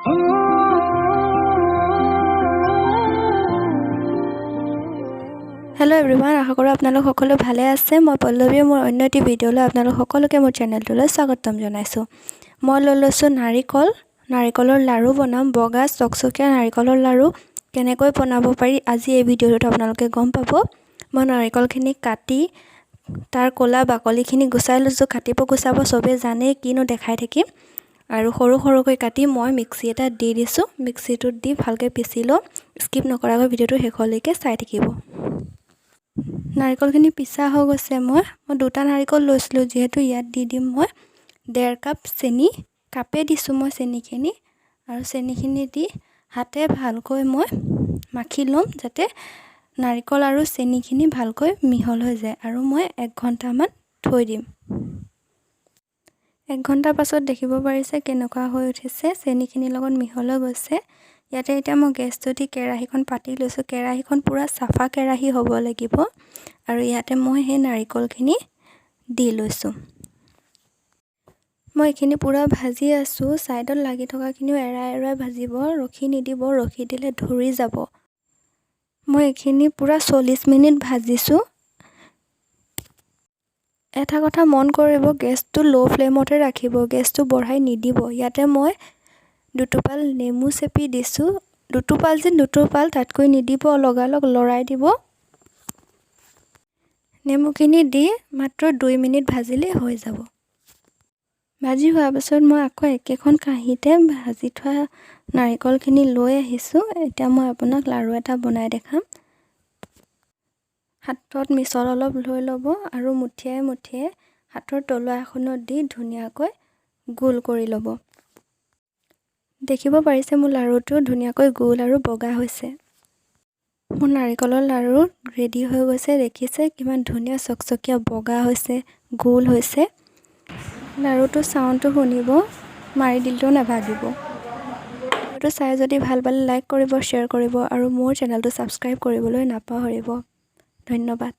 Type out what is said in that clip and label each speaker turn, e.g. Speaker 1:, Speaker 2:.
Speaker 1: Hello everyone, आशा करूँ आपनालोक सकलो भाले आछे। मैं पल्लवी मोर अन्य एटी भिडिओले आपनालोक सकलोके मोर चेनेलटोले स्वागतम जनाइछो। मैं লৈ লৈছো नारिकলৰ लारू बनाम बगा चकचकिया नारिकলৰ लारू केनेকৈ बनाब पारि আজি এই ভিডিওটো আপোনালোকে গম পাব। মই নাৰিকলখিনি কাটি তাৰ কোলা বাকলিখিনি গুচাই লৈছো। কাটিব গুচাব সবে জানে, কিনো দেখাই থাকিম। আৰু সৰু সৰুকৈ কাটি মই মিক্সি এটা দি দিছো। মিক্সিটোত দি ভালকে পিছি লো। স্কিপ নকৰাকৈ ভিডিওটো শেষলৈকে চাই থাকিব। नारिकलখিনি পিছা হৈ গৈছে। মই দুটা নাৰিকল লৈছিলো, যেহেতু ইয়াত দি দিম মই 1.5 কাপ চেনি। কাপে দিছো মই চেনিখিনি, আৰু চেনিখিনি দি হাতে ভালকৈ মই মাখি লম, যাতে নাৰিকল আৰু চেনিখিনি ভালকৈ মিহল হৈ যায়। আৰু মই 1 ঘণ্টা মান থৈ দিম। 1 ঘণ্টা পাছত দেখিব পাৰিছে কেনেকুৱা হৈ উঠিছে, চেনিখিনিৰ লগত মিহল হৈ গৈছে। ইয়াতে এতিয়া মই গেছটো দি কেৰাহীখন পাতি লৈছো। কেৰাহীখন পুৰা সাফা কেৰাহী হ'ব লাগিব। আৰু ইয়াতে মই হে নাৰিকলখিনি দি লৈছো। মই এখিনি পুৰা ভাজি আছো। সাইডত লাগি থকাখিনিও এৰাই ভাজিব, ৰখি নিদিব, ৰখি দিলে ধৰি যাব। মই এখিনি পুৰা 40 মিনিট ভাজিছো। এটা কথা মন কৰিব, গেছটো লো ফ্লেমতে ৰাখিব, গেছটো বঢ়াই নিদিব। ইয়াতে মই দুটোপাল নেমু চেপি দিছো। দুটোপাল তাতকৈ নিদিব, লগালগ লৰাই দিব। নেমুখিনি দি মাত্ৰ 2 মিনিট ভাজিলে হৈ যাব। ভাজি হোৱাৰ পিছত মই আকৌ একেখন কাঁহীতে ভাজি থোৱা নাৰিকলখিনি লৈ আহিছো। এতিয়া মই আপোনাক লাৰু এটা বনাই দেখাম। হাতত মিছল অলপ লৈ ল'ব আৰু মুঠিয়াই মুঠিয়াই হাতৰ তলুৱা এখনত দি ধুনীয়াকৈ গোল কৰি ল'ব। দেখিব পাৰিছে মোৰ লাৰুটো ধুনীয়াকৈ গোল আৰু বগা হৈছে। মোৰ নাৰিকলৰ লাৰু ৰেডি হৈ গৈছে। দেখিছে কিমান ধুনীয়া চকচকিয়া বগা হৈছে, গোল হৈছে। লাৰুটো সাউণ্ডটো শুনিব, মাৰি দিলেও নাভাগিব। ভিডিওটো চাই যদি ভাল পালে লাইক কৰিব, শ্বেয়াৰ কৰিব আৰু মোৰ চেনেলটো সাবস্ক্ৰাইব কৰিবলৈ নাপাহৰিব। ধন্যবাদ।